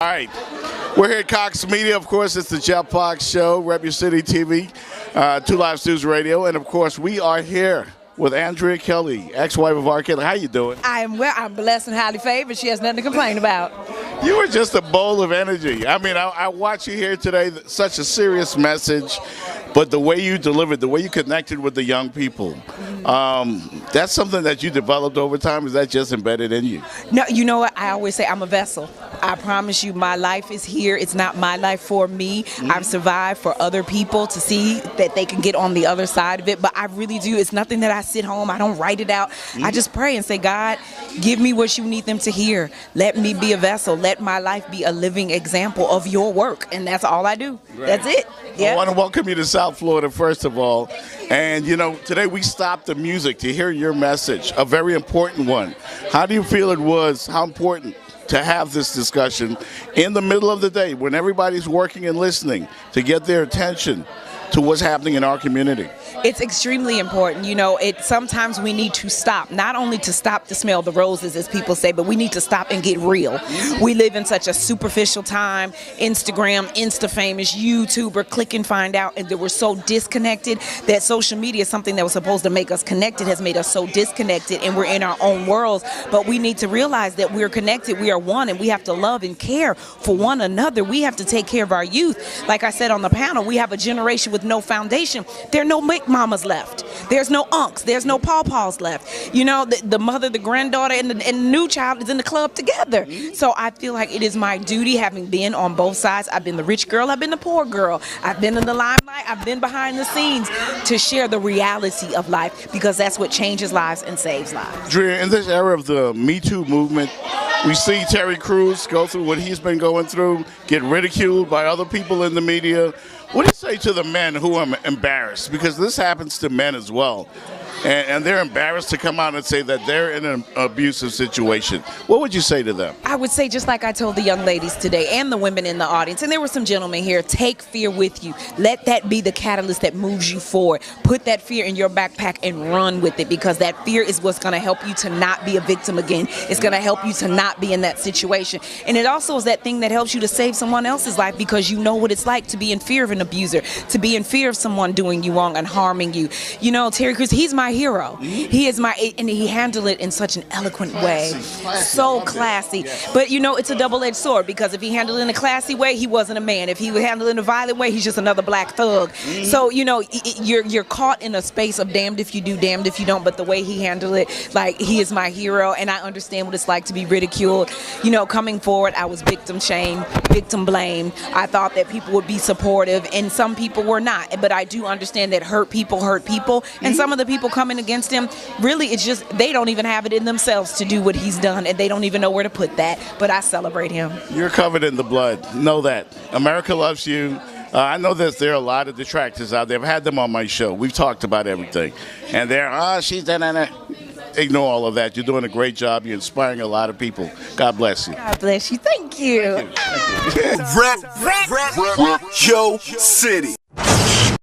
All right, we're here at Cox Media. Of course, it's the Jeff Fox Show, Rep Your City TV, 2 Live News Radio, and of course, we are here with Drea Kelly, ex-wife of R. Kelly. How you doing? I am well. I'm blessed and highly favored. She has nothing to complain about. You were just a bowl of energy. I mean, I watched you here today. Such a serious message, but the way you delivered, the way you connected with the young people, that's something that you developed over time. Is that just embedded in you? No, you know what? I always say I'm a vessel. I promise you, my life is here. It's not my life for me. I've survived for other people to see that they can get on the other side of it. But I really do. It's nothing that I sit home. I don't write it out. I just pray and say, God, give me what you need them to hear. Let me be a vessel. Let my life be a living example of your work. And that's all I do. Right. That's it. Yeah. I want to welcome you to South Florida, first of all. And, you know, today we stopped the music to hear your message, a very important one. How do you feel it was, how important to have this discussion in the middle of the day when everybody's working and listening to get their attention to what's happening in our community? It's extremely important. You know, sometimes we need to stop, not only to stop to smell the roses, as people say, but we need to stop and get real. We live in such a superficial time. Instagram, Insta-famous, YouTuber, click and find out, and that we're so disconnected that social media, something that was supposed to make us connected, has made us so disconnected, and we're in our own worlds. But we need to realize that we're connected, we are one, and we have to love and care for one another. We have to take care of our youth. Like I said on the panel, we have a generation with no foundation. There are no mamas left. There's no unks. There's no pawpaws left. You know, the mother, the granddaughter, and the new child is in the club together. So I feel like it is my duty, having been on both sides. I've been the rich girl. I've been the poor girl. I've been in the limelight. I've been behind the scenes, to share the reality of life, because that's what changes lives and saves lives. Drea, in this era of the Me Too movement, we see Terry Crews go through what he's been going through, get ridiculed by other people in the media. What do you say to the men who are embarrassed? Because this happens to men as well. And they're embarrassed to come out and say that they're in an abusive situation. What would you say to them? I would say, just like I told the young ladies today and the women in the audience, and there were some gentlemen here, take fear with you. Let that be the catalyst that moves you forward. Put that fear in your backpack and run with it, because that fear is what's going to help you to not be a victim again. It's going to help you to not be in that situation. And it also is that thing that helps you to save someone else's life, because you know what it's like to be in fear of an abuser, to be in fear of someone doing you wrong and harming you. You know, Terry Crews, he's my hero. He is and he handled it in such an eloquent way. So classy. But you know, it's a double-edged sword, because if he handled it in a classy way, he wasn't a man. If he would handle it in a violent way, he's just another black thug. So, you know, you're caught in a space of damned if you do, damned if you don't. But the way he handled it, like, he is my hero, and I understand what it's like to be ridiculed. You know, coming forward, I was victim shamed, victim blamed. I thought that people would be supportive, and some people were not. But I do understand that hurt people, and some of the people coming against him, really, it's just they don't even have it in themselves to do what he's done, and they don't even know where to put that. But I celebrate him. You're covered in the blood. Know that. America loves you. I know that there are a lot of detractors out there. I've had them on my show. We've talked about everything. And they're, she's done. Ignore all of that. You're doing a great job. You're inspiring a lot of people. God bless you. God bless you. Thank you. Thank you. Rep your city.